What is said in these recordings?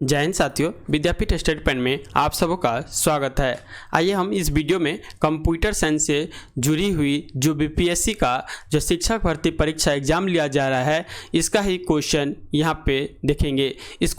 जय हिंद साथियों, विद्यापीठ study pan में आप सबों का स्वागत है। आइए हम इस वीडियो में कंप्यूटर साइंस से जुड़ी हुई जो बीपीएससी का जो शिक्षक भर्ती परीक्षा एग्जाम लिया जा रहा है, इसका ही क्वेश्चन यहाँ पे देखेंगे। इस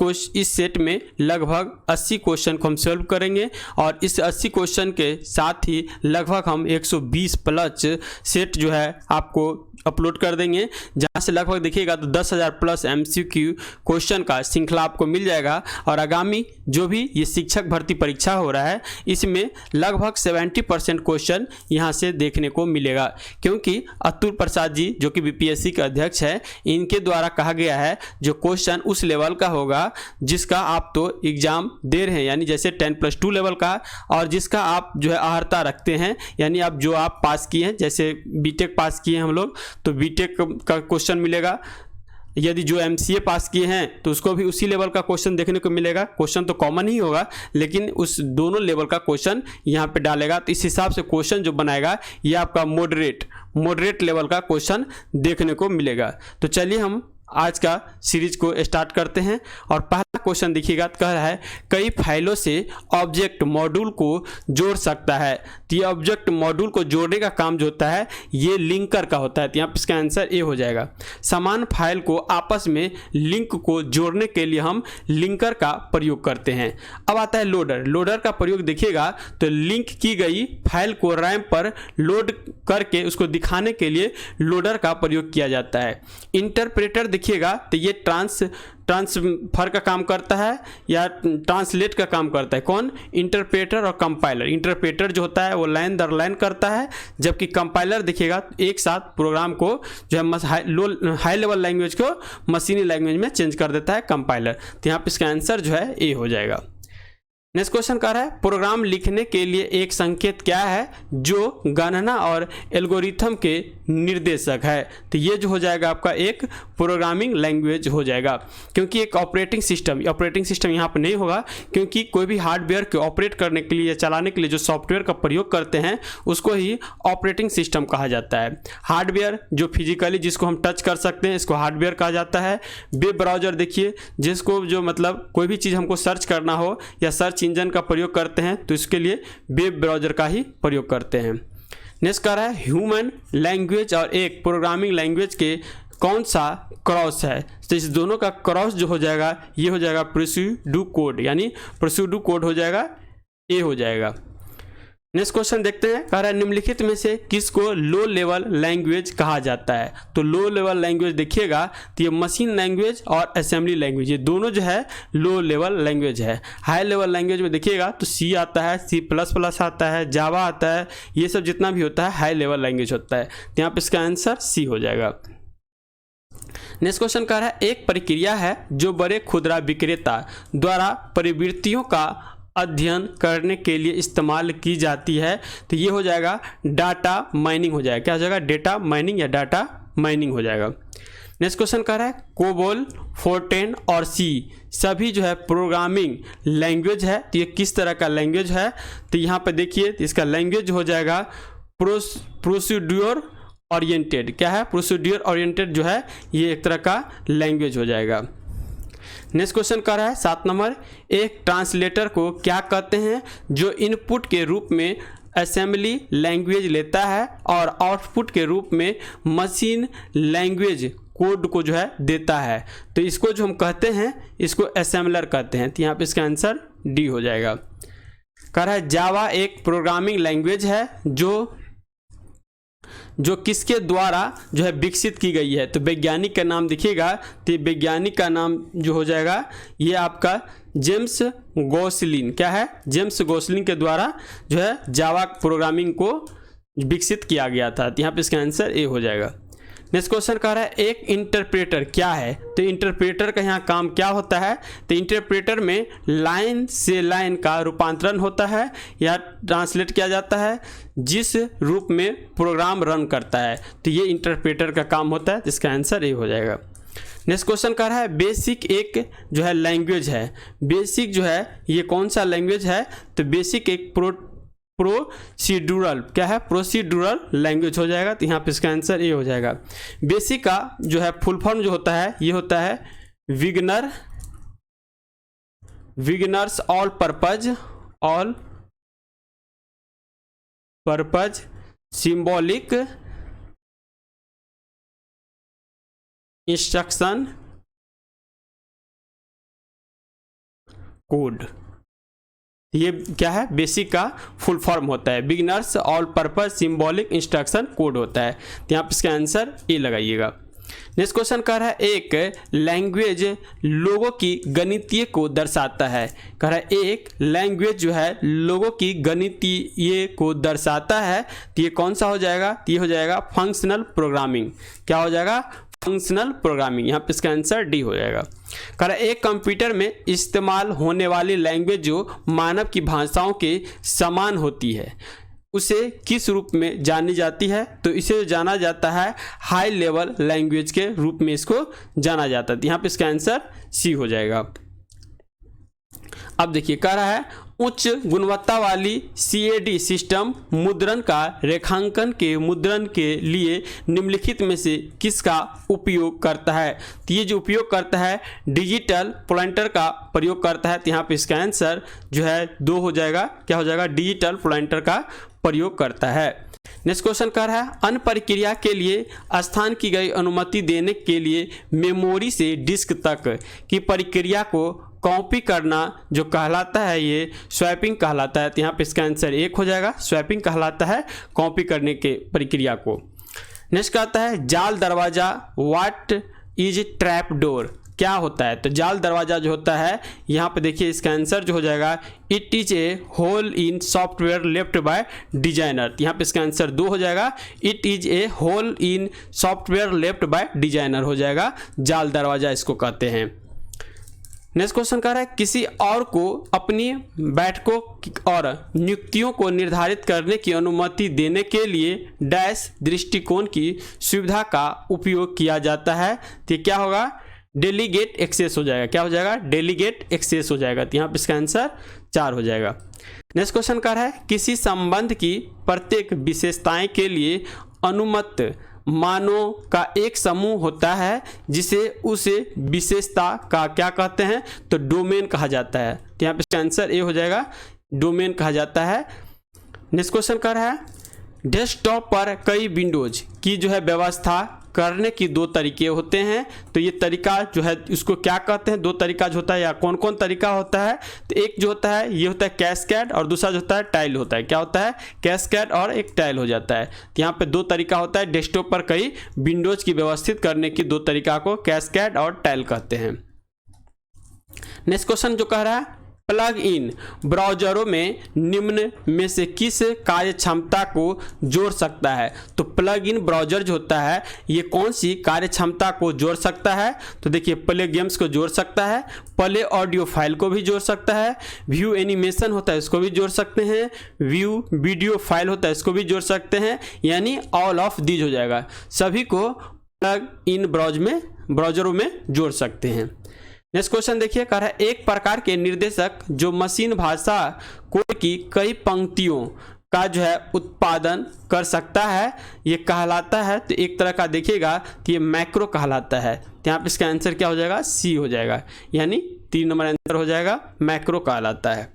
सेट में लगभग 80 क्वेश्चन को हम सॉल्व करेंगे और इस 80 क्वेश्चन के साथ ही लगभग हम 120 प्लस सेट जो है आपको अपलोड कर देंगे, जहाँ से लगभग देखिएगा तो 10,000 प्लस MCQ क्वेश्चन का श्रृंखला आपको मिल जाएगा। और आगामी जो भी ये शिक्षक भर्ती परीक्षा हो रहा है, इसमें लगभग 70% क्वेश्चन यहाँ से देखने को मिलेगा, क्योंकि अतुल प्रसाद जी जो कि बीपीएससी के अध्यक्ष है, इनके द्वारा कहा गया है जो क्वेश्चन उस लेवल का होगा जिसका आप तो एग्जाम दे रहे हैं, यानी जैसे 10+2 लेवल का, और जिसका आप जो है अर्हता रखते हैं, यानी आप जो आप पास किए हैं, जैसे बीटेक पास किए हैं हम लोग तो बीटेक का क्वेश्चन मिलेगा। यदि जो MCA पास किए हैं तो उसको भी उसी लेवल का क्वेश्चन देखने को मिलेगा। क्वेश्चन तो कॉमन ही होगा, लेकिन उस दोनों लेवल का क्वेश्चन यहाँ पे डालेगा, तो इस हिसाब से क्वेश्चन जो बनाएगा ये आपका मॉडरेट लेवल का क्वेश्चन देखने को मिलेगा। तो चलिए हम आज का सीरीज को स्टार्ट करते हैं। और पहला क्वेश्चन देखिएगा, कह रहा है कई फाइलों से ऑब्जेक्ट मॉड्यूल को जोड़ सकता है। तो ये ऑब्जेक्ट मॉड्यूल को जोड़ने का काम जो होता है ये लिंकर का होता है। तो यहाँ पर इसका आंसर ए हो जाएगा। समान फाइल को आपस में लिंक को जोड़ने के लिए हम लिंकर का प्रयोग करते हैं। अब आता है लोडर का प्रयोग देखिएगा तो लिंक की गई फाइल को रैम पर लोड करके उसको दिखाने के लिए लोडर का प्रयोग किया जाता है। इंटरप्रेटर देखिएगा तो ये ट्रांसफर का काम करता है या ट्रांसलेट का काम करता है। कौन? इंटरप्रेटर और कंपाइलर। इंटरप्रेटर जो होता है वो लाइन दर लाइन करता है, जबकि कंपाइलर देखिएगा एक साथ प्रोग्राम को जो है हाई लेवल लैंग्वेज को मशीनी लैंग्वेज में चेंज कर देता है कंपाइलर। तो यहाँ पे इसका आंसर जो है ए हो जाएगा। नेक्स्ट क्वेश्चन कह रहा है प्रोग्राम लिखने के लिए एक संकेत क्या है जो गणना और एल्गोरिथम के निर्देशक है। तो ये जो हो जाएगा आपका एक प्रोग्रामिंग लैंग्वेज हो जाएगा, क्योंकि एक ऑपरेटिंग सिस्टम यहाँ पर नहीं होगा, क्योंकि कोई भी हार्डवेयर को ऑपरेट करने के लिए या चलाने के लिए जो सॉफ्टवेयर का प्रयोग करते हैं उसको ही ऑपरेटिंग सिस्टम कहा जाता है। हार्डवेयर जो फिजिकली जिसको हम टच कर सकते हैं इसको हार्डवेयर कहा जाता है। वेब ब्राउजर देखिए जिसको जो मतलब कोई भी चीज़ हमको सर्च करना हो या सर्च इंजन का प्रयोग करते हैं तो इसके लिए वेब ब्राउजर का ही प्रयोग करते हैं। नेक्स्ट कह रहा है ह्यूमन लैंग्वेज और एक प्रोग्रामिंग लैंग्वेज के कौन सा क्रॉस है। तो इस दोनों का क्रॉस जो हो जाएगा ये हो जाएगा प्रोसीड्यू कोड, यानी प्रोसीड्यू कोड हो जाएगा, ए हो जाएगा। नेक्स्ट क्वेश्चन देखते हैं, कह रहा है निम्नलिखित में से किसको लो लेवल लैंग्वेज कहा जाता है। तो लो लेवल लैंग्वेज देखिएगा तो ये मशीन लैंग्वेज और असेंबली लैंग्वेज ये दोनों जो है लो लेवल लैंग्वेज है। हाई लेवल लैंग्वेज में देखिएगा तो C आता है, C++ आता है, जावा आता है, ये सब जितना भी होता है हाई लेवल लैंग्वेज होता है। तो यहाँ पर इसका आंसर C हो जाएगा। नेक्स्ट क्वेश्चन कह रहा है एक प्रक्रिया है जो बड़े खुदरा विक्रेता द्वारा प्रवृत्तियों का अध्ययन करने के लिए इस्तेमाल की जाती है। तो ये हो जाएगा डाटा माइनिंग हो जाएगा। क्या हो जाएगा? डेटा माइनिंग या डाटा माइनिंग हो जाएगा। नेक्स्ट क्वेश्चन कह रहा है कोबोल, फोर्टेन और C सभी जो है प्रोग्रामिंग लैंग्वेज है। तो ये किस तरह का लैंग्वेज है? तो यहाँ पे देखिए इसका लैंग्वेज हो जाएगा प्रोसीड्यूर ओरिएंटेड। क्या है? प्रोसीड्यूर ओरिएंटेड जो है ये एक तरह का लैंग्वेज हो जाएगा। नेक्स्ट क्वेश्चन कर रहा है 7 नंबर, एक ट्रांसलेटर को क्या कहते हैं जो इनपुट के रूप में असेंबली लैंग्वेज लेता है और आउटपुट के रूप में मशीन लैंग्वेज कोड को जो है देता है। तो इसको जो हम कहते हैं इसको असेंबलर कहते हैं। तो यहाँ पे इसका आंसर डी हो जाएगा। कह रहा है जावा एक प्रोग्रामिंग लैंग्वेज है जो किसके द्वारा जो है विकसित की गई है। तो वैज्ञानिक का नाम देखिएगा, तो वैज्ञानिक का नाम जो हो जाएगा ये आपका जेम्स गोसलिन। क्या है? जेम्स गोसलिन के द्वारा जो है जावा प्रोग्रामिंग को विकसित किया गया था। तो यहाँ पे इसका आंसर ए हो जाएगा। नेक्स्ट क्वेश्चन कह रहा है एक इंटरप्रेटर क्या है। तो इंटरप्रेटर का यहाँ काम क्या होता है? तो इंटरप्रेटर में लाइन से लाइन का रूपांतरण होता है या ट्रांसलेट किया जाता है जिस रूप में प्रोग्राम रन करता है। तो ये इंटरप्रेटर का काम होता है, जिसका आंसर ए हो जाएगा। नेक्स्ट क्वेश्चन कह रहा है बेसिक एक जो है लैंग्वेज है। बेसिक जो है ये कौन सा लैंग्वेज है? तो बेसिक एक प्रोसीड्यूरल क्या है? प्रोसीड्यूरल लैंग्वेज हो जाएगा। तो यहाँ पे इसका आंसर ये हो जाएगा। बेसिक का जो है फुल फॉर्म जो होता है ये होता है beginners all purpose symbolic instruction code. ये क्या है, बेसिक का फुल फॉर्म होता है, beginners all purpose symbolic instruction code होता है। तो यहाँ पे इसका आंसर ए लगाइएगा। नेक्स्ट क्वेश्चन कह रहा है एक लैंग्वेज लोगों की गणितीय को दर्शाता है। कह रहा है एक लैंग्वेज जो है लोगों की गणितीय को दर्शाता है, तो ये कौन सा हो जाएगा, तो ये हो जाएगा फंक्शनल प्रोग्रामिंग। क्या हो जाएगा, फंक्शनल प्रोग्रामिंग। यहाँ पे इसका आंसर डी हो जाएगा। कह रहा है एक कंप्यूटर में इस्तेमाल होने वाली लैंग्वेज जो मानव की भाषाओं के समान होती है उसे किस रूप में जानी जाती है, तो इसे जाना जाता है हाई लेवल लैंग्वेज के रूप में इसको जाना जाता है। यहाँ पे इसका आंसर सी हो जाएगा। अब देखिए कह रहा है उच्च गुणवत्ता वाली CAD सिस्टम मुद्रण का रेखांकन के मुद्रण के लिए निम्नलिखित में से किसका उपयोग करता है। तो ये जो उपयोग करता है डिजिटल प्रिंटर का प्रयोग करता है। तो यहाँ पे इसका आंसर जो है 2 हो जाएगा। क्या हो जाएगा, डिजिटल प्रिंटर का प्रयोग करता है। नेक्स्ट क्वेश्चन कर रहा है अन्य प्रक्रिया के लिए स्थान की गई अनुमति देने के लिए मेमोरी से डिस्क तक की प्रक्रिया को कॉपी करना जो कहलाता है ये स्वैपिंग कहलाता है। तो यहाँ पे इसका आंसर 1 हो जाएगा। स्वैपिंग कहलाता है कॉपी करने के प्रक्रिया को। नेक्स्ट कहता है जाल दरवाजा व्हाट इज ट्रैप डोर, क्या होता है। तो जाल दरवाजा जो होता है, यहाँ पे देखिए इसका आंसर जो हो जाएगा it is a hole in software left by designer. यहाँ पे इसका आंसर 2 हो जाएगा। It is a hole in software left by designer हो जाएगा। जाल दरवाजा इसको कहते हैं। नेक्स्ट क्वेश्चन कह रहा है किसी और को अपनी बैठकों और नियुक्तियों को निर्धारित करने की अनुमति देने के लिए डैश दृष्टिकोण की सुविधा का उपयोग किया जाता है। तो क्या होगा, डेलीगेट एक्सेस हो जाएगा। क्या हो जाएगा, डेलीगेट एक्सेस हो जाएगा। तो यहाँ पे इसका आंसर 4 हो जाएगा। नेक्स्ट क्वेश्चन कह रहा है किसी संबंध की प्रत्येक विशेषताएं के लिए अनुमत मानों का एक समूह होता है जिसे उस विशेषता का क्या कहते हैं, तो डोमेन कहा जाता है। तो यहाँ पे इसका आंसर ए हो जाएगा, डोमेन कहा जाता है। नेक्स्ट क्वेश्चन कर रहा है डेस्कटॉप पर कई विंडोज की जो है व्यवस्था करने की 2 तरीके होते हैं। तो ये तरीका जो है उसको क्या कहते हैं, 2 तरीका जो होता है या कौन कौन तरीका होता है। तो एक जो होता है ये होता है कैस्केड और दूसरा जो होता है टाइल होता है। क्या होता है, कैस्केड और एक टाइल हो जाता है। तो यहाँ पे 2 तरीका होता है। डेस्कटॉप पर कई विंडोज की व्यवस्थित करने की 2 तरीका को कैस्केड और टाइल कहते हैं। नेक्स्ट क्वेश्चन जो कह रहा है प्लग इन ब्राउजरों में निम्न में से किस कार्य क्षमता को जोड़ सकता है। तो प्लग इन ब्राउजर जो होता है ये कौन सी कार्य क्षमता को जोड़ सकता है। तो देखिए प्ले गेम्स को जोड़ सकता है, प्ले ऑडियो फाइल को भी जोड़ सकता है, व्यू एनिमेशन होता है इसको भी जोड़ सकते हैं, व्यू वीडियो फाइल होता है इसको भी जोड़ सकते हैं, यानी ऑल ऑफ दीज हो जाएगा। सभी को प्लग इन ब्राउजरों में जोड़ सकते हैं। नेक्स्ट क्वेश्चन देखिए कह रहा है एक प्रकार के निर्देशक जो मशीन भाषा कोड की कई पंक्तियों का जो है उत्पादन कर सकता है ये कहलाता है। तो एक तरह का देखिएगा तो ये मैक्रो कहलाता है। तो यहाँ पे इसका आंसर क्या हो जाएगा, सी हो जाएगा, यानी 3 नंबर आंसर हो जाएगा, मैक्रो कहलाता है।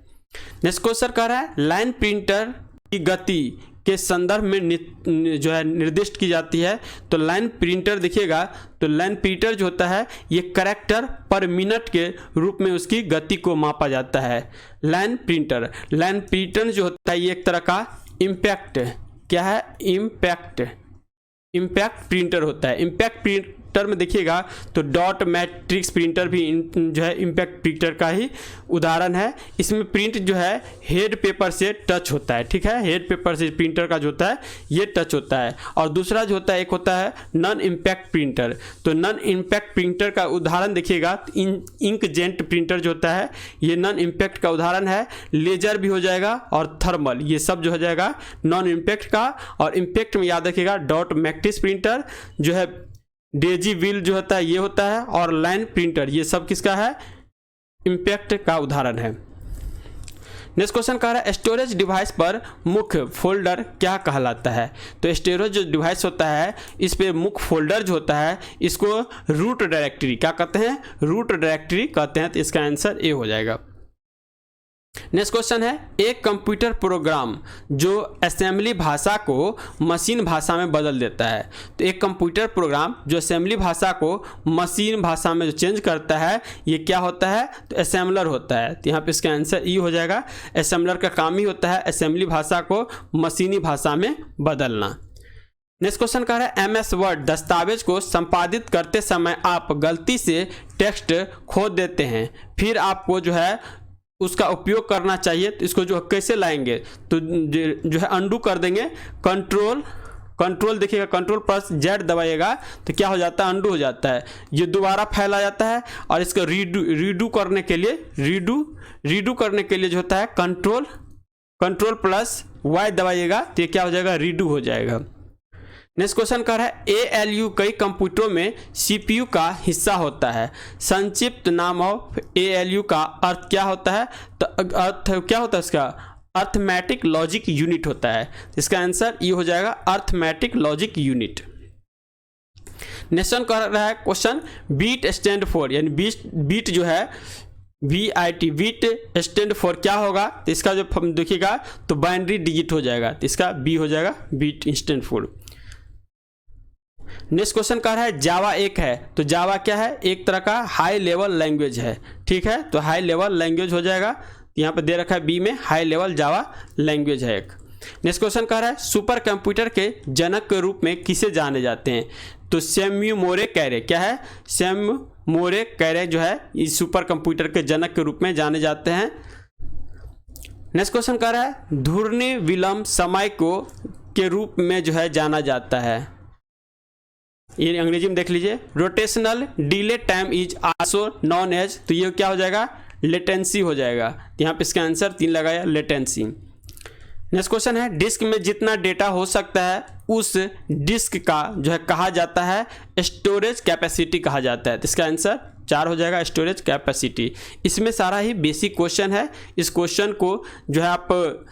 नेक्स्ट क्वेश्चन कह रहा है लाइन प्रिंटर की गति के संदर्भ में जो है निर्दिष्ट की जाती है। तो लाइन प्रिंटर देखिएगा तो लाइन प्रिंटर जो होता है ये कैरेक्टर पर मिनट के रूप में उसकी गति को मापा जाता है। लाइन प्रिंटर जो होता है ये एक तरह का इम्पैक्ट क्या है, इम्पैक्ट प्रिंटर होता है। इम्पैक्ट प्रिंटर में देखिएगा तो डॉट मैट्रिक्स प्रिंटर भी जो है इम्पैक्ट प्रिंटर का ही उदाहरण है। इसमें प्रिंट जो है हेड पेपर से टच होता है, ठीक है, हेड पेपर से प्रिंटर का जो होता है ये टच होता है। और दूसरा जो होता है एक होता है नॉन इम्पैक्ट प्रिंटर। तो नॉन इम्पैक्ट प्रिंटर का उदाहरण देखिएगा इंकजेंट प्रिंटर जो होता है ये नॉन इम्पैक्ट का उदाहरण है। लेजर भी हो जाएगा और थर्मल, ये सब जो हो जाएगा नॉन इम्पैक्ट का। और इम्पैक्ट में याद रखिएगा डॉट मैट्रिक्स प्रिंटर जो है, डेजी व्हील जो होता है ये होता है, और लाइन प्रिंटर ये सब किसका है, इम्पैक्ट का उदाहरण है। नेक्स्ट क्वेश्चन कह रहा है स्टोरेज डिवाइस पर मुख्य फोल्डर क्या कहलाता है। तो स्टोरेज जो डिवाइस होता है इस पे मुख्य फोल्डर जो होता है इसको रूट डायरेक्टरी क्या कहते हैं, रूट डायरेक्टरी कहते हैं। तो इसका आंसर ए हो जाएगा। नेक्स्ट क्वेश्चन है, एक कंप्यूटर प्रोग्राम जो असेंबली भाषा को मशीन भाषा में बदल देता है। तो एक कंप्यूटर प्रोग्राम जो असेंबली भाषा को मशीन भाषा में जो चेंज करता है, ये क्या होता है? तो असेंबलर होता है। तो यहाँ पे इसका आंसर ई हो जाएगा। असेंबलर का काम ही होता है असेंबली भाषा को मशीनी भाषा में बदलना। नेक्स्ट क्वेश्चन कह रहा है, MS वर्ड दस्तावेज को संपादित करते समय आप गलती से टेक्स्ट खो देते हैं, फिर आपको जो है उसका उपयोग करना चाहिए। तो इसको जो कैसे लाएंगे? तो जो है अंडू कर देंगे। कंट्रोल देखिएगा, Ctrl+Z दबाइएगा तो क्या हो जाता है? अंडू हो जाता है। ये दोबारा फैला जाता है और इसको रीडू करने के लिए जो होता है Ctrl+Y दबाइएगा तो ये क्या हो जाएगा? रीडू हो जाएगा। नेक्स्ट क्वेश्चन कर रहा है, ALU कई कंप्यूटरों में CPU का हिस्सा होता है। संक्षिप्त नाम ऑफ ALU का अर्थ क्या होता है? तो अर्थ क्या होता है इसका? अर्थमेटिक लॉजिक यूनिट होता है। इसका आंसर ये हो जाएगा, अर्थमेटिक लॉजिक यूनिट। नेक्स्ट कर रहा है क्वेश्चन, बीट स्टैंड फॉर, यानी बीट जो है BIT, बीट स्टैंड फॉर क्या होगा? तो इसका जो देखिएगा तो बाइनरी डिजिट हो जाएगा। तो इसका B हो जाएगा, beat stand for. Next question कह रहा है, जावा एक है। तो जावा क्या है? एक तरह का हाई लेवल लैंग्वेज है। ठीक है, तो हाई लेवल लैंग्वेज हो जाएगा। यहाँ पे दे रखा है B में, हाई लेवल जावा लैंग्वेज है एक। नेक्स्ट क्वेश्चन कह रहा है, सुपर कंप्यूटर के जनक के रूप में किसे जाने जाते हैं? तो सैम्यू मोरे कैरे क्या है? सैम्यू मोरे कैरे जो है इस सुपर कंप्यूटर के जनक के रूप में जाने जाते हैं। नेक्स्ट क्वेश्चन कह रहा है, घूर्णी विलंब समय को के रूप में जो है जाना जाता है। ये अंग्रेजी में देख लीजिए, rotational delay time is also known as. तो ये क्या हो जाएगा? लेटेंसी हो जाएगा। यहाँ पे इसका आंसर 3 लगाया, लेटेंसी। नेक्स्ट क्वेश्चन है, डिस्क में जितना डेटा हो सकता है उस डिस्क का जो है कहा जाता है स्टोरेज कैपेसिटी कहा जाता है। तो इसका आंसर 4 हो जाएगा, स्टोरेज कैपेसिटी। इसमें सारा ही बेसिक क्वेश्चन है। इस क्वेश्चन को जो है आप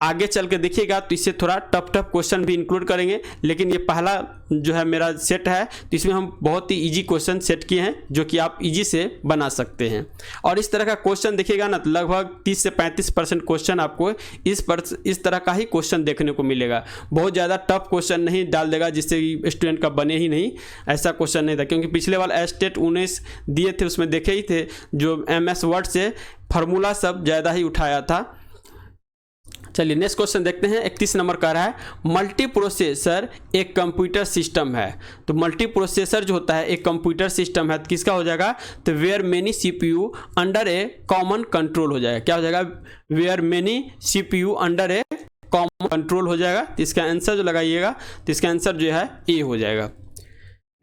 आगे चल के देखिएगा तो इससे थोड़ा टफ क्वेश्चन भी इंक्लूड करेंगे, लेकिन ये पहला जो है मेरा सेट है तो इसमें हम बहुत ही इजी क्वेश्चन सेट किए हैं जो कि आप इजी से बना सकते हैं। और इस तरह का क्वेश्चन देखिएगा ना तो लगभग 30 से 35% क्वेश्चन आपको इस तरह का ही क्वेश्चन देखने को मिलेगा। बहुत ज़्यादा टफ क्वेश्चन नहीं डाल देगा जिससे स्टूडेंट का बने ही नहीं, ऐसा क्वेश्चन नहीं था। क्योंकि पिछले वाला स्टेट 19 दिए थे, उसमें देखे ही थे जो MS वर्ड से फार्मूला सब ज़्यादा ही उठाया था। चलिए नेक्स्ट क्वेश्चन देखते हैं। 31 नंबर का रहा है, मल्टी प्रोसेसर एक कंप्यूटर सिस्टम है। तो मल्टी प्रोसेसर जो होता है एक कंप्यूटर सिस्टम है, तो किसका हो जाएगा? तो where many CPU under a common control हो जाएगा। क्या हो जाएगा? Where many CPU under a common control हो जाएगा। तो इसका आंसर जो लगाइएगा तो इसका आंसर जो है ए हो जाएगा।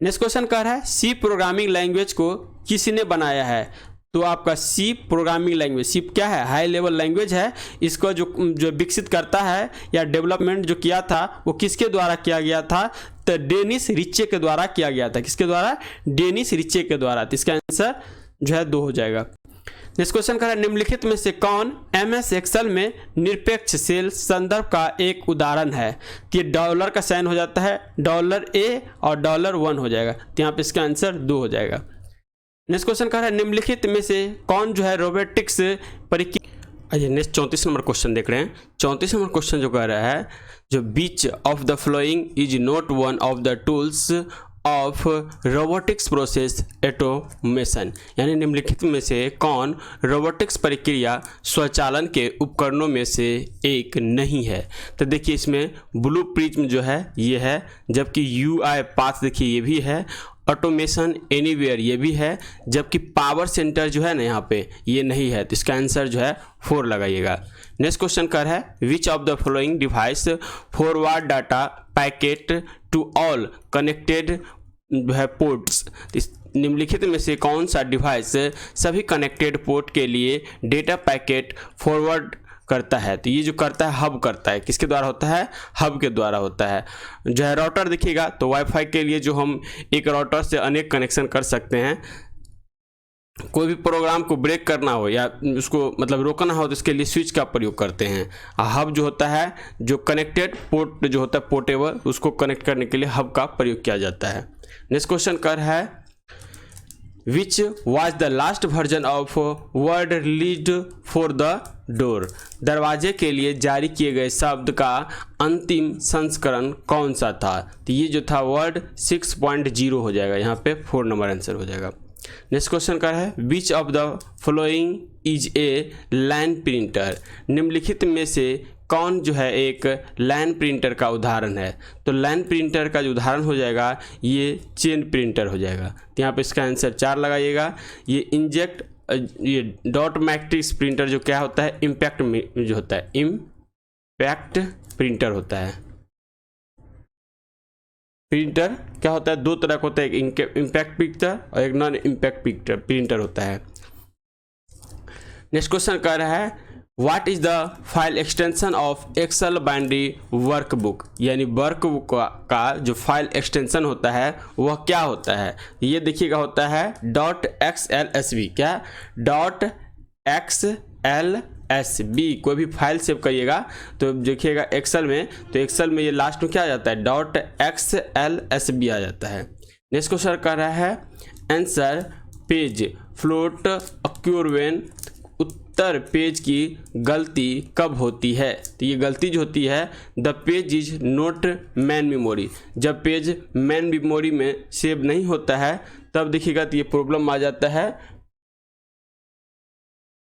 नेक्स्ट क्वेश्चन कह रहा है, सी प्रोग्रामिंग लैंग्वेज को किसने बनाया है? तो आपका सी प्रोग्रामिंग लैंग्वेज, सी क्या है? हाई लेवल लैंग्वेज है। इसको जो विकसित करता है या डेवलपमेंट जो किया था वो किसके द्वारा किया गया था? तो डेनिस रिचे के द्वारा किया गया था। किसके द्वारा? डेनिस रिचे के द्वारा। तो इसका आंसर जो है 2 हो जाएगा। नेक्स्ट क्वेश्चन कर रहा है, निम्नलिखित में से कौन MS एक्सेल में निरपेक्ष सेल संदर्भ का एक उदाहरण है? कि डॉलर का साइन हो जाता है $A और $1 हो जाएगा। तो यहाँ पे इसका आंसर 2 हो जाएगा। नेक्स्ट क्वेश्चन कह रहा है, निम्नलिखित में से कौन जो है रोबोटिक्स परिक्रिया। आइए नेक्स्ट 34 नंबर क्वेश्चन देख रहे हैं। 34 नंबर क्वेश्चन जो कह रहा है, जो which of the following is not one of the tools of robotics process automation, यानी निम्नलिखित में से कौन रोबोटिक्स प्रक्रिया स्वचालन के उपकरणों में से एक नहीं है? तो देखिए इसमें ब्लू प्रिज्म जो है ये है, जबकि UI पाथ देखिए ये भी है, ऑटोमेशन एनीवेयर ये भी है, जबकि पावर सेंटर जो है ना यहाँ पे ये नहीं है। तो इसका आंसर जो है 4 लगाइएगा। नेक्स्ट क्वेश्चन कर है, which of the following device forward data packet to all connected है पोर्ट्स। निम्नलिखित में से कौन सा डिवाइस सभी कनेक्टेड पोर्ट के लिए डेटा पैकेट फॉरवर्ड करता है? तो ये जो करता है हब करता है। किसके द्वारा होता है? हब के द्वारा होता है। जो है राउटर देखिएगा तो वाईफाई के लिए जो हम एक राउटर से अनेक कनेक्शन कर सकते हैं। कोई भी प्रोग्राम को ब्रेक करना हो या उसको मतलब रोकना हो तो इसके लिए स्विच का प्रयोग करते हैं। हब जो होता है, जो कनेक्टेड पोर्ट जो होता है पोर्टेबल, उसको कनेक्ट करने के लिए हब का प्रयोग किया जाता है। नेक्स्ट क्वेश्चन कर है, which was the last version of word released for the door, दरवाजे के लिए जारी किए गए शब्द का अंतिम संस्करण कौन सा था? तो ये जो था वर्ड 6.0 हो जाएगा, यहाँ पे 4 नंबर आंसर हो जाएगा। नेक्स्ट क्वेश्चन का है which of the following is a line printer, निम्नलिखित में से कौन जो है एक लाइन प्रिंटर का उदाहरण है? तो लाइन प्रिंटर का जो उदाहरण हो जाएगा ये चेन प्रिंटर हो जाएगा। तो यहाँ पे इसका आंसर 4 लगाइएगा। ये डॉट मैट्रिक्स प्रिंटर जो क्या होता है, इम्पैक्ट जो होता है, इम्पैक्ट प्रिंटर होता है। प्रिंटर क्या होता है, 2 तरह का होता है, एक इम्पैक्ट प्रिंटर और एक नॉन इम्पैक्ट प्रिंटर होता है। नेक्स्ट क्वेश्चन कर रहा है what is the file extension of Excel binary workbook, यानी वर्कबुक का जो फाइल एक्सटेंशन होता है वह क्या होता है? ये देखिएगा होता है .xlsb, क्या .xlsb। कोई भी फाइल सेव करिएगा तो देखिएगा एक्सेल में, तो एक्सेल में ये लास्ट में क्या आ जाता है, .xlsb आ जाता है। नेक्स्ट क्वेश्चन कर रहा है answer page fault occur when, उत्तर पेज की गलती कब होती है? तो ये गलती जो होती है the page is not man memory, जब पेज मैन मेमोरी में सेव नहीं होता है तब देखिएगा तो ये प्रॉब्लम आ जाता है।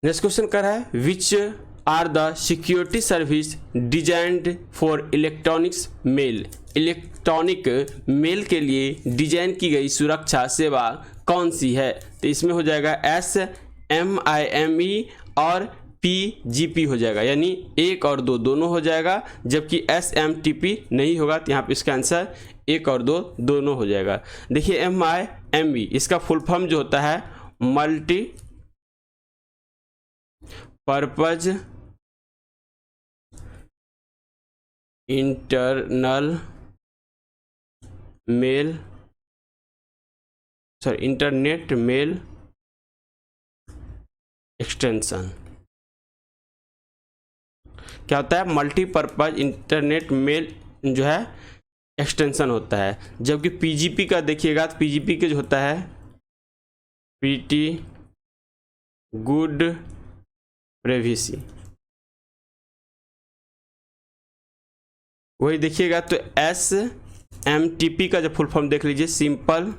नेक्स्ट क्वेश्चन कर रहा है which are the security service designed for electronics mail, electronic mail के लिए डिजाइन की गई सुरक्षा सेवा कौन सी है? तो इसमें हो जाएगा SMIME और PGP हो जाएगा, यानी 1 और 2 दोनों हो जाएगा, जबकि SMTP नहीं होगा। तो यहाँ पे इसका आंसर 1 और 2 दोनों हो जाएगा। देखिए MIME इसका फुल फॉर्म जो होता है multipurpose internal mail, internet mail extension. क्या होता है, मल्टीपर्पज इंटरनेट मेल जो है एक्सटेंशन होता है। जबकि पीजीपी का देखिएगा तो पीजीपी के जो होता है पीटी गुड प्रिवेसी, वही देखिएगा तो SMTP का जो फुल फॉर्म देख लीजिए सिंपल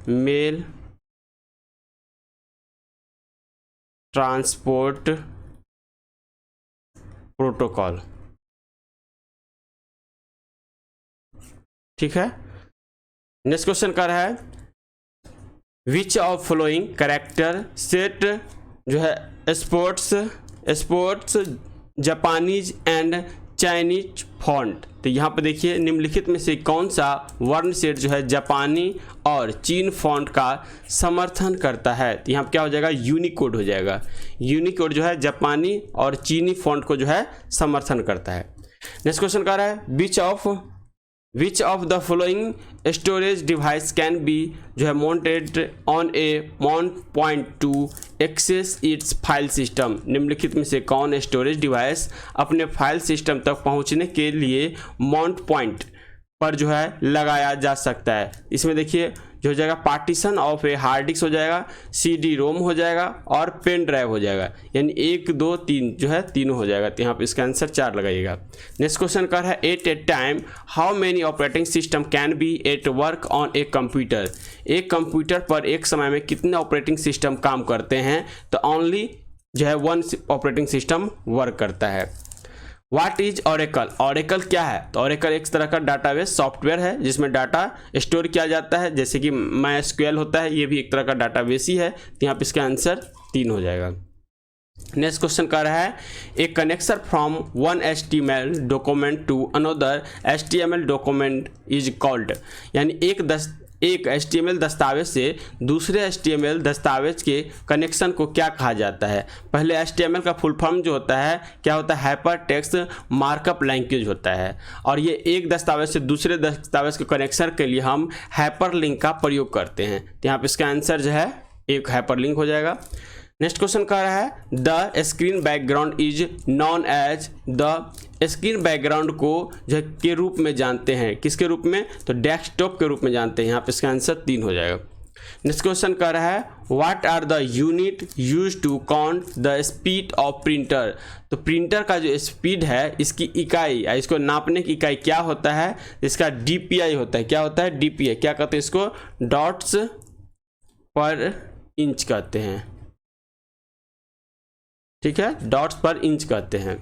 मेल ट्रांसपोर्ट प्रोटोकॉल। ठीक है। नेक्स्ट क्वेश्चन कर रहा है which of following character set जो है sports Japanese and Chinese font. तो यहाँ पे देखिए निम्नलिखित में से कौन सा वर्ण सेट जो है जापानी और चीन फॉन्ट का समर्थन करता है? तो यहाँ पे क्या हो जाएगा, यूनिकोड हो जाएगा। यूनिकोड जो है जापानी और चीनी फॉन्ट को जो है समर्थन करता है। नेक्स्ट क्वेश्चन कह रहा है which of the following storage device can be जो है mounted on a mount point to access its file system. निम्नलिखित में से कौन स्टोरेज डिवाइस अपने फाइल सिस्टम तक पहुंचने के लिए माउंट पॉइंट पर जो है लगाया जा सकता है? इसमें देखिए जो हो जाएगा partition of a hard disk हो जाएगा, CD रोम हो जाएगा और पेन ड्राइव हो जाएगा, यानी 1 2 3 जो है तीनों हो जाएगा। तो यहाँ पे इसका आंसर 4 लगाइएगा। नेक्स्ट क्वेश्चन कर है at a time how many operating system can be at work on a computer. एक कंप्यूटर पर एक समय में कितने ऑपरेटिंग सिस्टम काम करते हैं? तो ओनली जो है 1 ऑपरेटिंग सिस्टम वर्क करता है। व्हाट इज ऑरेकल, ऑरेकल क्या है? तो ऑरेकल एक तरह का डाटाबेस सॉफ्टवेयर है जिसमें डाटा स्टोर किया जाता है, जैसे कि MySQL होता है, ये भी एक तरह का डाटाबेस ही है। तो यहाँ पे इसका आंसर 3 हो जाएगा। नेक्स्ट क्वेश्चन कर रहा है a connection from one HTML document to another HTML document is called, यानी एक HTML दस्तावेज से दूसरे HTML दस्तावेज के कनेक्शन को क्या कहा जाता है? पहले HTML का फुल फॉर्म जो होता है क्या होता है, हाइपर टेक्स्ट मार्कअप लैंग्वेज होता है, और ये एक दस्तावेज से दूसरे दस्तावेज के कनेक्शन के लिए हम हाइपरलिंक का प्रयोग करते हैं। तो यहाँ पे इसका आंसर जो है एक हाइपरलिंक हो जाएगा। नेक्स्ट क्वेश्चन कह रहा है the screen background is known as, the screen background को जो के रूप में जानते हैं, किसके रूप में? तो डेस्कटॉप के रूप में जानते हैं। यहाँ पे इसका आंसर 3 हो जाएगा। नेक्स्ट क्वेश्चन कह रहा है what are the unit use to count the speed of printer. तो प्रिंटर का जो स्पीड है इसकी इकाई, इसको नापने की इकाई क्या होता है, इसका डीपीआई होता है। क्या होता है? डीपीआई। क्या कहते हैं इसको? डॉट्स पर इंच कहते हैं। ठीक है, डॉट्स पर इंच कहते हैं।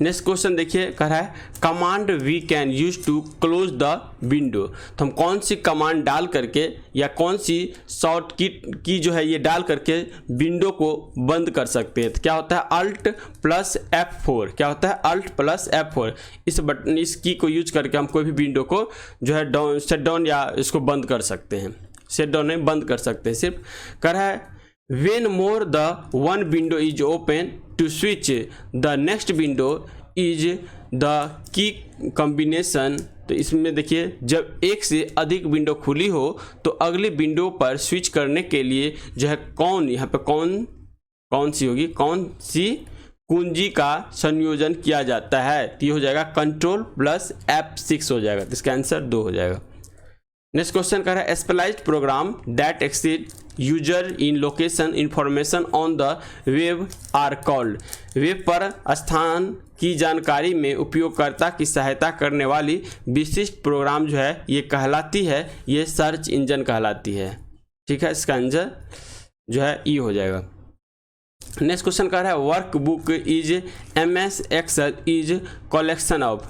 नेक्स्ट क्वेश्चन देखिए, कह रहा है command we can use to close the window. तो हम कौन सी कमांड डाल करके या कौन सी शॉर्ट की जो है ये डाल करके विंडो को बंद कर सकते हैं। तो क्या होता है? Alt plus F4। क्या होता है? Alt plus F4। इस बटन, इस की को यूज करके हम कोई भी विंडो को जो है डाउन, शट डाउन या इसको बंद कर सकते हैं। शट डाउन में बंद कर सकते हैं सिर्फ। कह रहा है when more the one window is open to switch the next window is the key combination। तो इसमें देखिए, जब एक से अधिक विंडो खुली हो तो अगली विंडो पर स्विच करने के लिए जो है कौन, यहाँ पे कौन सी होगी, कौन सी कुंजी का संयोजन किया जाता है। तो ये हो जाएगा कंट्रोल प्लस F6 हो जाएगा। तो इसका आंसर 2 हो जाएगा। नेक्स्ट क्वेश्चन कर रहा है specialised program that exceed user in location information on the web are called. Web पर स्थान की जानकारी में उपयोगकर्ता की सहायता करने वाली विशिष्ट प्रोग्राम जो है ये कहलाती है, ये सर्च इंजन कहलाती है। ठीक है, इसका आंसर जो है ई हो जाएगा। नेक्स्ट क्वेश्चन कर रहा है workbook is MS Excel is collection of.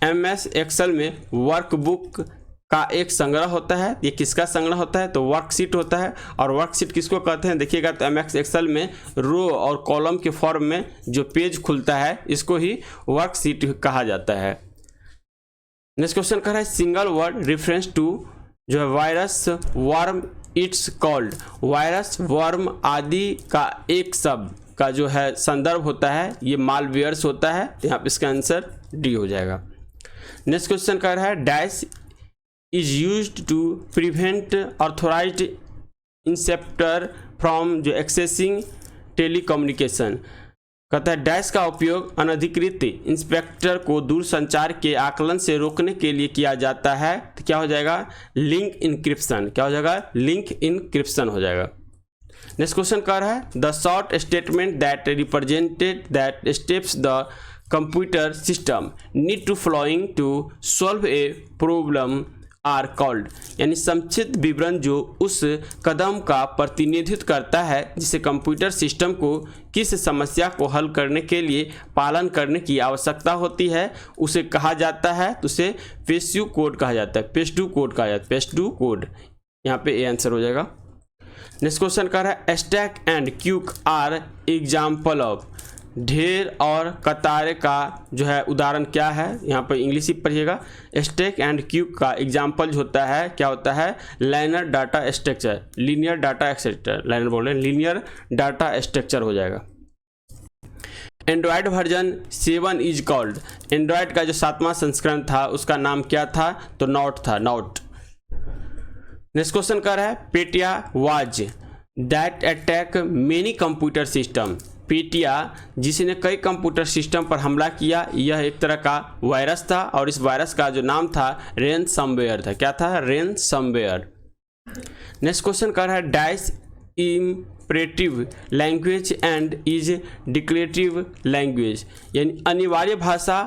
MS Excel में वर्क बुक का एक संग्रह होता है। ये किसका संग्रह होता है? तो वर्कशीट होता है। और वर्कशीट किसको कहते हैं? देखिएगा तो MS एक्सेल में रो और कॉलम के फॉर्म में जो पेज खुलता है इसको ही वर्कशीट कहा जाता है। नेक्स्ट क्वेश्चन कर रहा है सिंगल वर्ड रेफरेंस टू जो है virus worm it's called. Virus worm आदि का एक शब्द का जो है संदर्भ होता है ये मालवेयर्स होता है। यहाँ पे इसका आंसर डी हो जाएगा। नेक्स्ट क्वेश्चन कर रहा है dash is used to prevent authorized interceptor from जो accessing telecommunication। कहता है डैश का उपयोग अनधिकृत इंस्पेक्टर को दूरसंचार के आकलन से रोकने के लिए किया जाता है। तो क्या हो जाएगा? Link encryption. क्या हो जाएगा? लिंक इनक्रिप्शन हो जाएगा। नेक्स्ट क्वेश्चन कह रहा है the short statement that represented that steps the computer system need to flowing to solve a problem are called. यानी संक्षिप्त विवरण जो उस कदम का प्रतिनिधित्व करता है जिसे कंप्यूटर सिस्टम को किस समस्या को हल करने के लिए पालन करने की आवश्यकता होती है उसे कहा जाता है। तो उसे पेशु कोड कहा जाता है। पेशु कोड कहा जाता है। पेशु कोड, यहाँ पे ए आंसर हो जाएगा। नेक्स्ट क्वेश्चन कर रहा है stack and queue are example of. ढेर और कतार का जो है उदाहरण क्या है? यहाँ पर इंग्लिश ही पढ़िएगा। स्टैक एंड क्यूब का एग्जाम्पल होता है, क्या होता है? Liner data structure, linear data structure, liner बोल रहे हैं, लीनियर डाटा स्ट्रक्चर हो जाएगा। Android version 7 is called. Android का जो 7वां संस्करण था उसका नाम क्या था? तो नोट था, नोट। नेक्स्ट क्वेश्चन कर रहा है Petya was that attack many computer system. Petya जिसने कई कंप्यूटर सिस्टम पर हमला किया, यह एक तरह का वायरस था और इस वायरस का जो नाम था रेनसमवेयर था। क्या था? रेनसमवेयर। नेक्स्ट क्वेश्चन कर रहा है dash imperative language and is declarative language. यानी अनिवार्य भाषा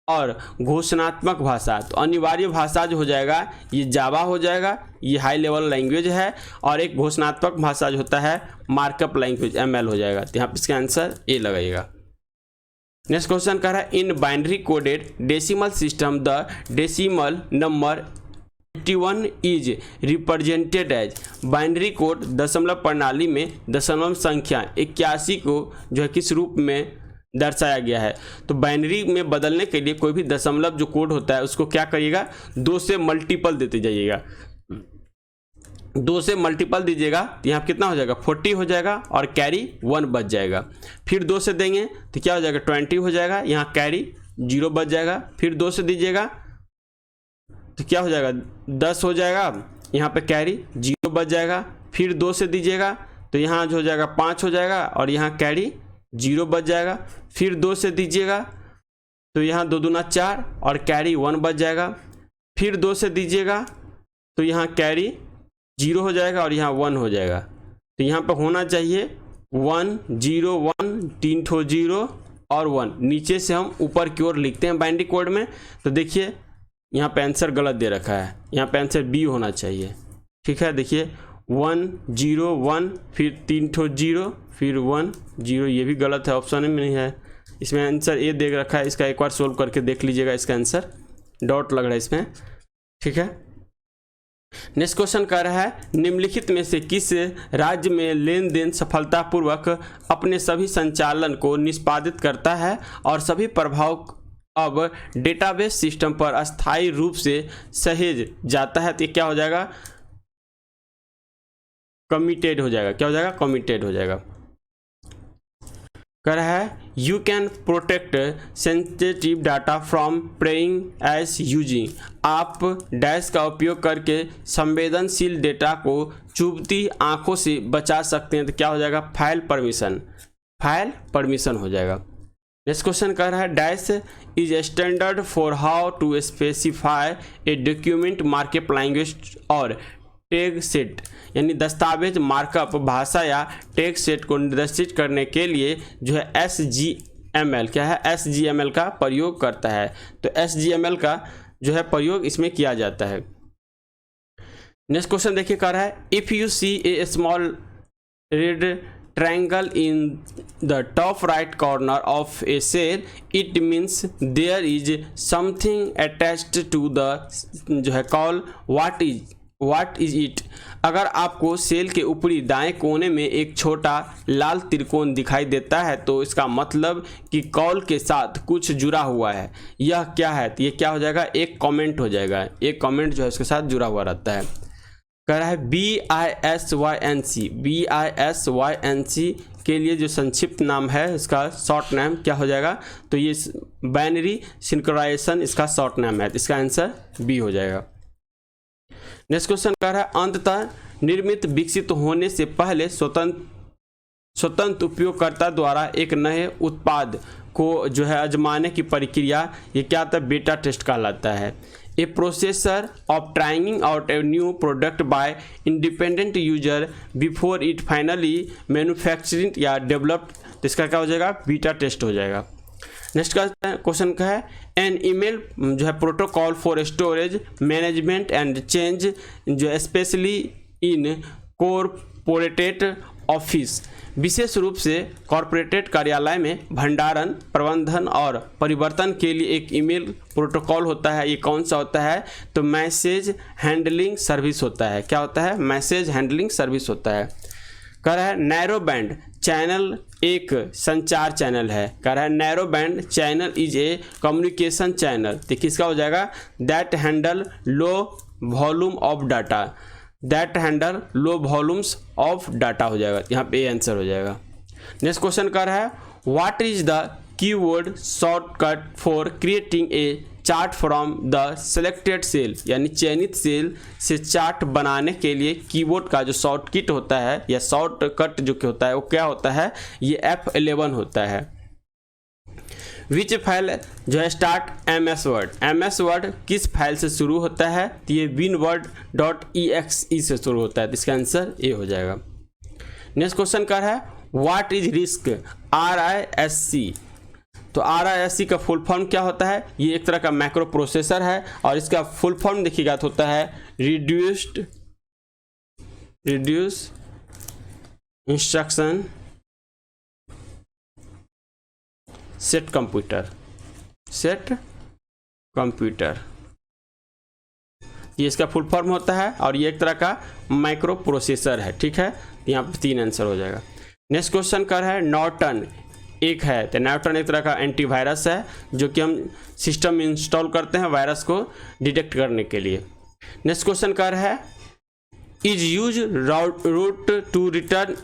और घोषणात्मक भाषा। तो अनिवार्य भाषा जो हो जाएगा ये जावा हो जाएगा, ये हाई लेवल लैंग्वेज है। और एक घोषणात्मक भाषा जो होता है मार्कअप लैंग्वेज ML हो जाएगा। तो यहाँ पे इसका आंसर ए लगाइएगा। नेक्स्ट क्वेश्चन कह रहा है in binary coded decimal system the decimal number 81 is represented as. Binary code दशमलव प्रणाली में दशमलव संख्या 81 को जो है किस रूप में दर्शाया गया है? तो बाइनरी में बदलने के लिए कोई भी दशमलव जो कोड होता है उसको क्या करिएगा? 2 से मल्टीपल देते जाइएगा। 2 से मल्टीपल दीजिएगा तो यहाँ कितना हो जाएगा? 40 हो जाएगा और कैरी 1 बच जाएगा। फिर 2 से देंगे तो क्या हो जाएगा? 20 हो जाएगा, यहाँ कैरी 0 बच जाएगा। फिर 2 से दीजिएगा तो क्या हो जाएगा? 10 हो जाएगा, यहाँ पे कैरी 0 बच जाएगा। फिर 2 से दीजिएगा तो यहाँ जो हो जाएगा 5 हो जाएगा और यहाँ कैरी 0 बच जाएगा। फिर 2 से दीजिएगा तो यहाँ 2 दूना 4 और कैरी 1 बच जाएगा। फिर 2 से दीजिएगा तो यहाँ कैरी 0 हो जाएगा और यहाँ 1 हो जाएगा। तो यहाँ पर होना चाहिए 1 0 1, 3 ठो 0 और 1। नीचे से हम ऊपर की ओर लिखते हैं बाइनरी कोड में। तो देखिए यहाँ पे आंसर गलत दे रखा है, यहाँ पे आंसर बी होना चाहिए। ठीक है, देखिए 1 0 1 फिर 3 ठो 0 फिर 1 0, ये भी गलत है, ऑप्शन में नहीं है। इसमें आंसर ए दे रखा है। इसका एक बार सोल्व करके देख लीजिएगा, इसका आंसर डॉट लग रहा है इसमें। ठीक है, नेक्स्ट क्वेश्चन कह रहा है निम्नलिखित में से किस राज्य में लेन देन सफलतापूर्वक अपने सभी संचालन को निष्पादित करता है और सभी प्रभाव अब डेटाबेस सिस्टम पर अस्थायी रूप से सहेज जाता है। तो ये क्या हो जाएगा, कमिटेड हो जाएगा। क्या हो जाएगा, कमिटेड हो जाएगा। कह रहा है you can protect sensitive data from prying as using. आप डैश का उपयोग करके संवेदनशील डेटा को चुभती आंखों से बचा सकते हैं। तो क्या हो जाएगा, फाइल परमिशन। फाइल परमिशन हो जाएगा। नेक्स्ट क्वेश्चन कह रहा है dash is standard for how to specify a document markup language और टैग सेट, यानी दस्तावेज मार्कअप भाषा या टैग सेट को निर्दिष्ट करने के लिए जो है SGML, क्या है, SGML का प्रयोग करता है। तो SGML का जो है प्रयोग इसमें किया जाता है। नेक्स्ट क्वेश्चन देखिए, कह रहा है if you see a small red triangle in the top right corner of a cell, it means there is something attached to the जो है कॉल what is it। अगर आपको सेल के ऊपरी दाएं कोने में एक छोटा लाल त्रिकोण दिखाई देता है तो इसका मतलब कि कॉल के साथ कुछ जुड़ा हुआ है। यह क्या है, तो ये क्या हो जाएगा, एक कमेंट हो जाएगा। एक कमेंट जो है उसके साथ जुड़ा हुआ रहता है। कह रहा है BISYNC के लिए जो संक्षिप्त नाम है इसका शॉर्ट नाम क्या हो जाएगा, तो ये बाइनरी सिंक्रोनाइजेशन इसका शॉर्ट नाम है। तो इसका आंसर बी हो जाएगा। नेक्स्ट क्वेश्चन कह रहा है अंततः निर्मित विकसित होने से पहले स्वतंत्र उपयोगकर्ता द्वारा एक नए उत्पाद को जो है आजमाने की प्रक्रिया, ये क्या होता है, बेटा टेस्ट कहलाता है। A processor of trying out a new product by independent user before it finally manufacturing या डेवलप्ड, तो इसका क्या हो जाएगा, बीटा टेस्ट हो जाएगा। नेक्स्ट का क्वेश्चन का है एन ईमेल जो है protocol for storage management and change जो स्पेशली इन कॉर्पोरेटेड ऑफिस, विशेष रूप से कॉर्पोरेटेड कार्यालय में भंडारण प्रबंधन और परिवर्तन के लिए एक ईमेल प्रोटोकॉल होता है। ये कौन सा होता है, तो मैसेज हैंडलिंग सर्विस होता है। क्या होता है, मैसेज हैंडलिंग सर्विस होता है। कह रहा है नैरो बैंड चैनल एक संचार चैनल है। कह रहा है narrow band channel is a communication channel, तो किसका हो जाएगा, that handle low volume of data, that handle low volumes of data हो जाएगा। यहाँ पे आंसर हो जाएगा। नेक्स्ट क्वेश्चन कर रहा है what is the keyword shortcut for creating a chart from the selected cell, यानी चयनित सेल से चार्ट बनाने के लिए कीवर्ड का जो शॉर्टकट होता है या शॉर्टकट जो होता है वो क्या होता है, ये F11 होता है। विच फाइल जो है start MS word, MS word किस फाइल से शुरू होता है, तो ये winword.exe से शुरू होता है। तो इसका आंसर ए हो जाएगा। नेक्स्ट क्वेश्चन कर है व्हाट इज रिस्क RISC, तो RISC का फुल फॉर्म क्या होता है, ये एक तरह का मैक्रो प्रोसेसर है और इसका फुल फॉर्म देखिएगा तो होता है रिड्यूस इंस्ट्रक्शन सेट कंप्यूटर, ये इसका फुल फॉर्म होता है और ये एक तरह का माइक्रो प्रोसेसर है। ठीक है, यहाँ पर 3 आंसर हो जाएगा। नेक्स्ट क्वेश्चन कर है नॉर्टन एक है, तो नॉर्टन एक तरह का एंटीवायरस है जो कि हम सिस्टम में इंस्टॉल करते हैं वायरस को डिटेक्ट करने के लिए। नेक्स्ट क्वेश्चन कर है is use root to return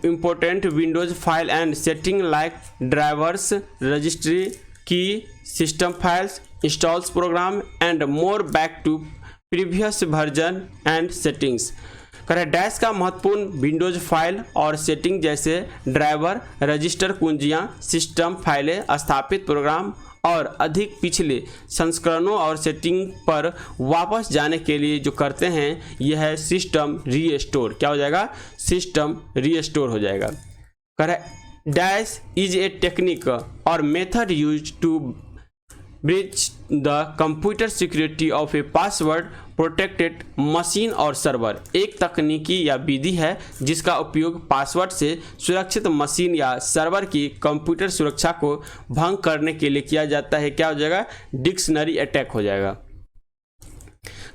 important Windows file and setting like drivers registry key system files installs program and more back to previous version and settings. करें dash का महत्वपूर्ण Windows file और setting जैसे driver register कुंजियाँ system फाइलें स्थापित programme और अधिक पिछले संस्करणों और सेटिंग पर वापस जाने के लिए जो करते हैं यह है सिस्टम रीस्टोर। क्या हो जाएगा? सिस्टम रीस्टोर हो जाएगा। डैश इज ए टेक्निक और method use to breach the computer security of a password protected machine और सर्वर। एक तकनीकी या विधि है जिसका उपयोग पासवर्ड से सुरक्षित मशीन या सर्वर की कंप्यूटर सुरक्षा को भंग करने के लिए किया जाता है। क्या हो जाएगा? डिक्शनरी अटैक हो जाएगा।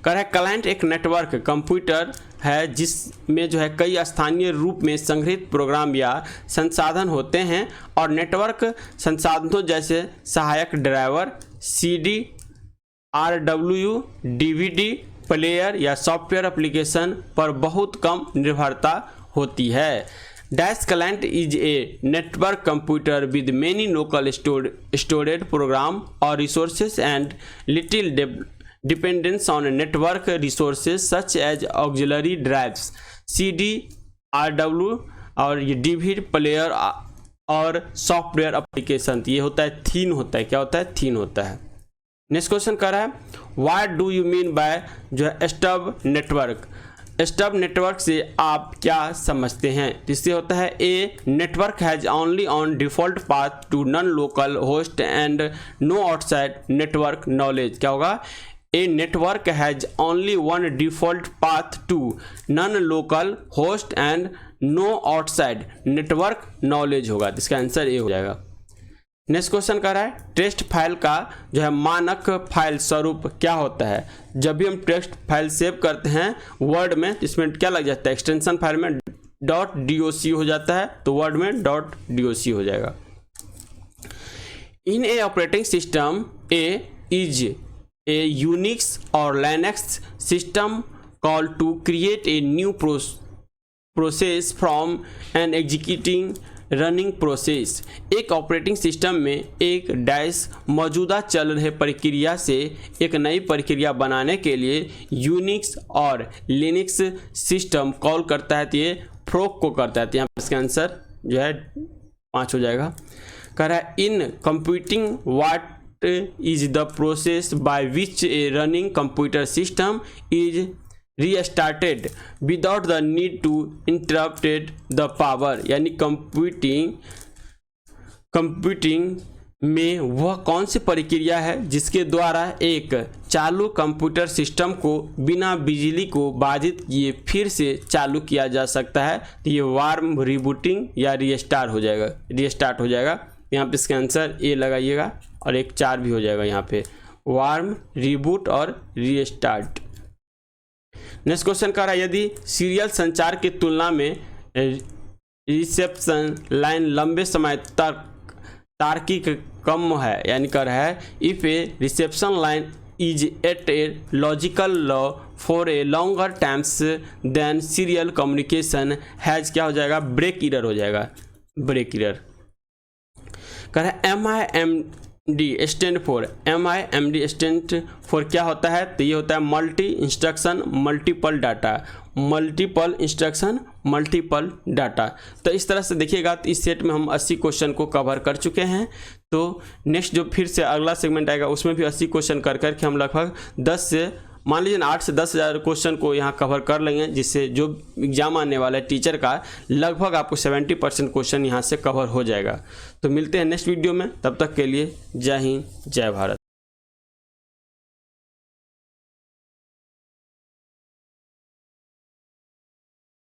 क्लाइंट एक नेटवर्क कंप्यूटर है जिसमें जो है कई स्थानीय रूप में संग्रहित प्रोग्राम या संसाधन होते हैं और नेटवर्क संसाधनों जैसे सहायक driver, CD, RW, DVD player या सॉफ्टवेयर एप्लीकेशन पर बहुत कम निर्भरता होती है। Dash client is a network computer with many local storage program और resources and little dependence on network resources such as auxiliary drives, CD, RW और ये DVD प्लेयर और सॉफ्टवेयर एप्लीकेशन। ये होता है थीन होता है। क्या होता है? थीन होता है। नेक्स्ट क्वेश्चन कर रहा है what do you mean by जो है स्टब नेटवर्क। स्टब नेटवर्क से आप क्या समझते हैं? इससे होता है a network has only on default path to non local host and no outside network knowledge. क्या होगा? A network has only one default path to non-local host and no outside network knowledge होगा। इसका answer A हो जाएगा। Next question कर रहा है text file का जो है मानक फाइल स्वरूप क्या होता है। जब भी हम टेक्स्ट फाइल सेव करते हैं वर्ड में, इसमें क्या लग जाता है? एक्सटेंशन फाइल में .doc हो जाता है, तो वर्ड में .doc हो जाएगा। In a operating system a is a Unix or Linux system call to create a new process from an executing running process। एक ऑपरेटिंग सिस्टम में एक डैश मौजूदा चल रहे प्रक्रिया से एक नई प्रक्रिया बनाने के लिए यूनिक्स और लिनक्स सिस्टम कॉल करता है, तो ये फ्रोक को करता है। तो यहाँ पर इसका आंसर जो है 5 हो जाएगा। कह रहा है in computing what is the process by which a running computer system is restarted without the need to interrupt the power। यानी कंप्यूटिंग में वह कौन सी प्रक्रिया है जिसके द्वारा एक चालू कंप्यूटर सिस्टम को बिना बिजली को बाधित किए फिर से चालू किया जा सकता है। तो ये वार्म रीबूटिंग या रीस्टार्ट हो जाएगा। यहाँ पे इसका आंसर ए लगाइएगा और एक 4 भी हो जाएगा यहाँ पे, वार्म, रीबूट और रीस्टार्ट। नेक्स्ट क्वेश्चन कह रहा है यदि सीरियल संचार की तुलना में रिसेप्शन लाइन लंबे समय तक तार्किक कम है, यानी कह रहा है if a reception line is at a logical low for a longer times then serial communication has. क्या हो जाएगा? ब्रेक इरर हो जाएगा, ब्रेक इरर। कह रहा है MIMD स्टैंड फॉर क्या होता है? तो ये होता है multi instruction multiple data, multiple instruction multiple data. तो इस तरह से देखिएगा तो इस सेट में हम 80 क्वेश्चन को कवर कर चुके हैं। तो नेक्स्ट जो फिर से अगला सेगमेंट आएगा उसमें भी 80 क्वेश्चन कर करके हम लगभग 10 से मान लीजिए 8 से 10 हज़ार क्वेश्चन को यहाँ कवर कर लेंगे, जिससे जो एग्जाम आने वाला है टीचर का लगभग आपको 70% क्वेश्चन यहाँ से कवर हो जाएगा। तो मिलते हैं नेक्स्ट वीडियो में, तब तक के लिए जय हिंद जय भारत।